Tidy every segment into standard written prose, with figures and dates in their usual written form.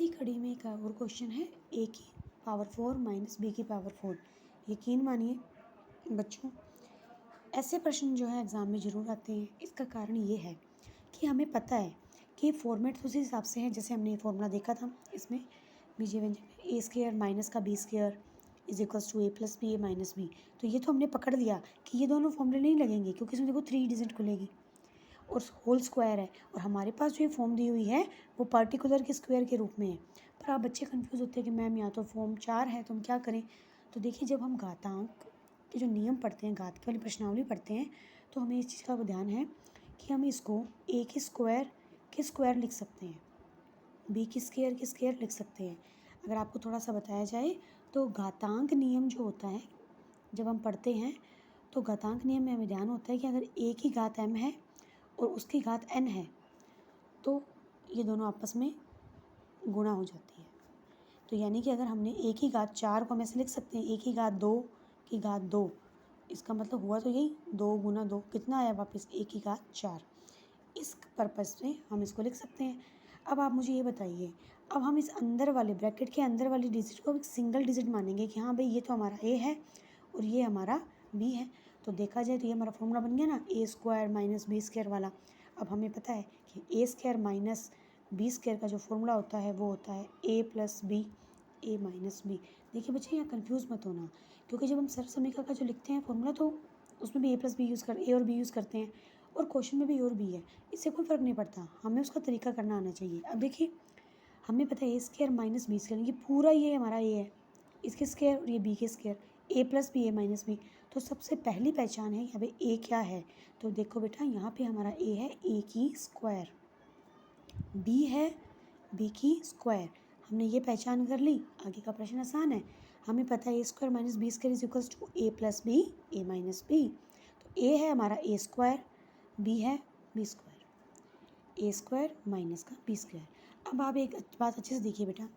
इसी कड़ी में एक और क्वेश्चन है a की पावर 4 माइनस b की पावर 4। यकीन मानिए बच्चों, ऐसे प्रश्न जो है एग्ज़ाम में ज़रूर आते हैं। इसका कारण ये है कि हमें पता है कि फॉर्मेट उसी हिसाब से है जैसे हमने फॉर्मूला देखा था इसमें बीजीय व्यंजन में ए स्क्वायर माइनस का B square is equals to A plus B A minus B. तो ये तो हमने पकड़ लिया कि ये दोनों फॉर्मूले नहीं लगेंगे क्योंकि इसमें देखो 3 डिजिट खुलेगी और होल स्क्वायर है, और हमारे पास जो ये फॉर्म दी हुई है वो पर्टिकुलर के स्क्वायर के रूप में है। पर आप बच्चे कंफ्यूज होते हैं कि मैम यहाँ तो फॉर्म 4 है तो हम क्या करें। तो देखिए, जब हम घातांक के जो नियम पढ़ते हैं, घात की वाली प्रश्नावली पढ़ते हैं, तो हमें इस चीज़ का ध्यान है कि हम इसको ए के स्क्वायर लिख सकते हैं, बी के स्क्वायर लिख सकते हैं। अगर आपको थोड़ा सा बताया जाए तो घातांक नियम जो होता है जब हम पढ़ते हैं तो घातांक नियम में हमें ध्यान होता है कि अगर ए की घात m है और उसकी घात n है तो ये दोनों आपस में गुणा हो जाती है। तो यानी कि अगर हमने ए की घात 4 को हम ऐसे लिख सकते हैं, ए की घात 2 की घात 2, इसका मतलब हुआ तो यही 2 गुना 2 कितना आया वापस ए की घात 4। इस पर्पज़ से हम इसको लिख सकते हैं। अब आप मुझे ये बताइए, अब हम इस अंदर वाले ब्रैकेट के अंदर वाली डिजिट को एक सिंगल डिजिट मानेंगे कि हाँ भाई ये तो हमारा ए है और ये हमारा बी है। तो देखा जाए तो ये हमारा फॉर्मूला बन गया ना, ए स्क्वायर माइनस बी स्क्वायर वाला। अब हमें पता है कि ए स्क्वायर माइनस बी स्क्वायर का जो फॉर्मूला होता है वो होता है ए plus B A minus B. देखिए बच्चे, यहाँ कन्फ्यूज़ मत होना, क्योंकि जब हम सर्व समीकरण का जो लिखते हैं फॉर्मूला तो उसमें भी ए प्लस बी यूज़ कर ए और बी यूज़ करते हैं और क्वेश्चन में भी ए और बी है। इससे कोई फ़र्क नहीं पड़ता, हमें उसका तरीका करना आना चाहिए। अब देखिए, हमें पता है A square minus B square, ये पूरा ये हमारा ए है, इसके स्क्वायर और ये बी के square, A plus B A minus B. तो सबसे पहली पहचान है यहाँ पे ए क्या है। तो देखो बेटा, यहाँ पे हमारा ए है ए की स्क्वायर, बी है बी की स्क्वायर। हमने ये पहचान कर ली, आगे का प्रश्न आसान है। हमें पता है A square minus B square is equals to A plus B A minus B. तो ए है हमारा ए स्क्वायर, बी है B square, A square minus का बी स्क्वायर। अब आप एक बात अच्छे से देखिए बेटा,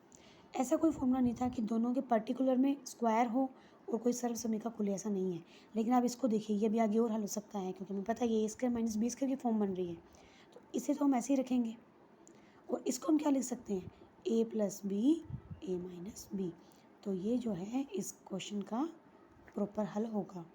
ऐसा कोई फॉर्मूला नहीं था कि दोनों के पर्टिकुलर में स्क्वायर हो और कोई सर्व समीकरण खुले, ऐसा नहीं है। लेकिन आप इसको देखिए, ये भी आगे और हल हो सकता है क्योंकि हमें पता है ये ए स्क्वायर माइनस बी स्क्वायर की फॉर्म बन रही है। तो इसे तो हम ऐसे ही रखेंगे और इसको हम क्या लिख सकते हैं, ए plus B A minus B. तो ये जो है इस क्वेश्चन का प्रॉपर हल होगा।